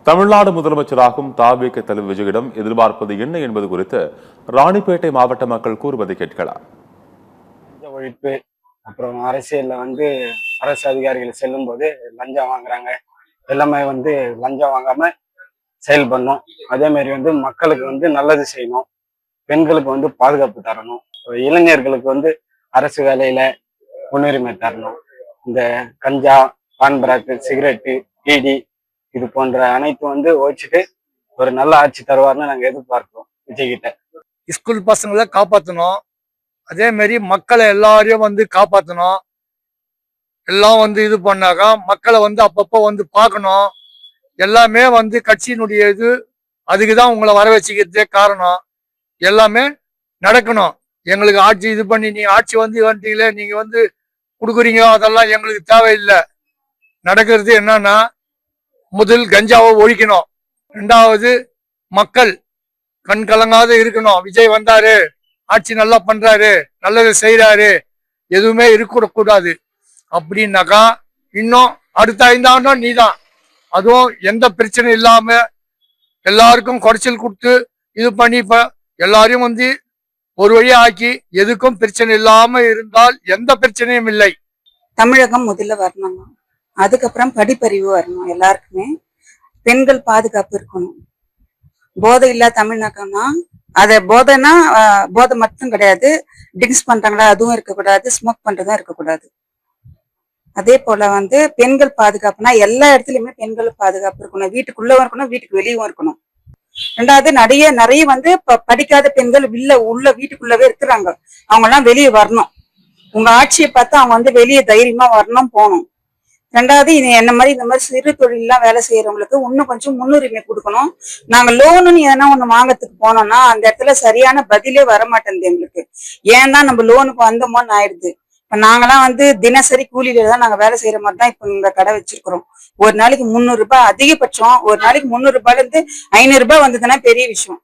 தமிழ்நாடு முதலமைச்சராகும் தாவேக தலைவர் விஜயிடம் எதிர்பார்ப்பது என்ன என்பது குறித்து ராணிப்பேட்டை மாவட்ட மக்கள் கூறுவதை கேட்கலாம். ஒழிப்பு அப்புறம் அரசியல்ல அரசு அதிகாரிகள் செல்லும் போது லஞ்சம் வாங்குறாங்க. எல்லாமே லஞ்சம் வாங்காம செயல்படணும். அதே மாதிரி மக்களுக்கு நல்லது செய்யணும். பெண்களுக்கு பாதுகாப்பு தரணும். இளைஞர்களுக்கு அரசு வேலையில முன்னுரிமை தரணும். இந்த கஞ்சா, பான்பராக்கு, சிகரெட்டு, பீடி இது போன்ற அனைத்தும் ஓச்சிட்டு ஒரு நல்ல ஆட்சி தருவார்னு நாங்க எதிர்பார்க்கிறோம் விஜய் கிட்ட. ஸ்கூல் பசங்களை காப்பாற்றணும். அதே மாதிரி மக்களை எல்லாரையும் காப்பாற்றணும். எல்லாம் இது பண்ணாக்கா மக்களை அப்பப்போ பார்க்கணும். எல்லாமே கட்சியினுடைய இது அதுக்குதான் உங்களை வர வச்சுக்கிறதே காரணம். எல்லாமே நடக்கணும். எங்களுக்கு ஆட்சி இது பண்ணி நீங்க ஆட்சி வந்துட்டீங்களே நீங்க கொடுக்குறீங்க, அதெல்லாம் எங்களுக்கு தேவையில்லை. நடக்கிறது என்னன்னா, முதல் கஞ்சாவை ஒழிக்கணும். ரெண்டாவது மக்கள் கண் கலங்காத இருக்கணும். விஜய் வந்தாரு, ஆட்சி நல்லா பண்றாரு, நல்லது செய்யறாரு, எதுவுமே இருக்கக்கூடாது அப்படின்னாக்கா இன்னும் அடுத்த 5 ஆண்டும் நீதான். அதுவும் எந்த பிரச்சனையும் இல்லாம எல்லாருக்கும் குறைச்சல் கொடுத்து இது பண்ணி இப்ப எல்லாரையும் ஒரு வழியா ஆக்கி எதுக்கும் பிரச்சனை இல்லாம இருந்தால் எந்த பிரச்சனையும் இல்லை. தமிழகம் முதல்ல வரணும். அதுக்கப்புறம் படிப்பறிவு வரணும். எல்லாருக்குமே பெண்கள் பாதுகாப்பு இருக்கணும். போதை இல்லா தமிழ்நாக்கம்னா அத போதைன்னா போதை மட்டும் கிடையாது, ட்ரிங்க்ஸ் பண்றாங்களா அதுவும் இருக்கக்கூடாது, ஸ்மோக் பண்றதும் இருக்கக்கூடாது. அதே போல பெண்கள் பாதுகாப்புனா எல்லா இடத்துலயுமே பெண்கள் பாதுகாப்பு இருக்கணும். வீட்டுக்குள்ளவும் இருக்கணும், வீட்டுக்கு வெளியவும் இருக்கணும். ரெண்டாவது நிறைய படிக்காத பெண்கள் உள்ள வீட்டுக்குள்ளவே இருக்கிறாங்க. அவங்க எல்லாம் வெளியே வரணும். உங்க ஆட்சியை பார்த்து அவங்க வெளியே தைரியமா வரணும், போகணும். ரெண்டாவது இந்த மாதிரி சிறு தொழிலெல்லாம் வேலை செய்யறவங்களுக்கு இன்னும் கொஞ்சம் முன்னுரிமை கொடுக்கணும். நாங்க லோனுன்னு எதனா ஒண்ணு வாங்கறதுக்கு போனோம்னா அந்த இடத்துல சரியான பதிலே வரமாட்டேங்குது எங்களுக்கு. ஏன்னா நம்ம லோனுக்கு வந்தோமோன்னு ஆயிடுது. இப்ப நாங்கெல்லாம் தினசரி கூலியில தான் நாங்க வேலை செய்யற மாதிரி தான் இப்ப இந்த கடை வச்சிருக்கிறோம். ஒரு நாளைக்கு 300 ரூபாய் அதிகபட்சம். ஒரு நாளைக்கு 300 ரூபாயில இருந்து 500 ரூபாய் வந்ததுன்னா பெரிய விஷயம்.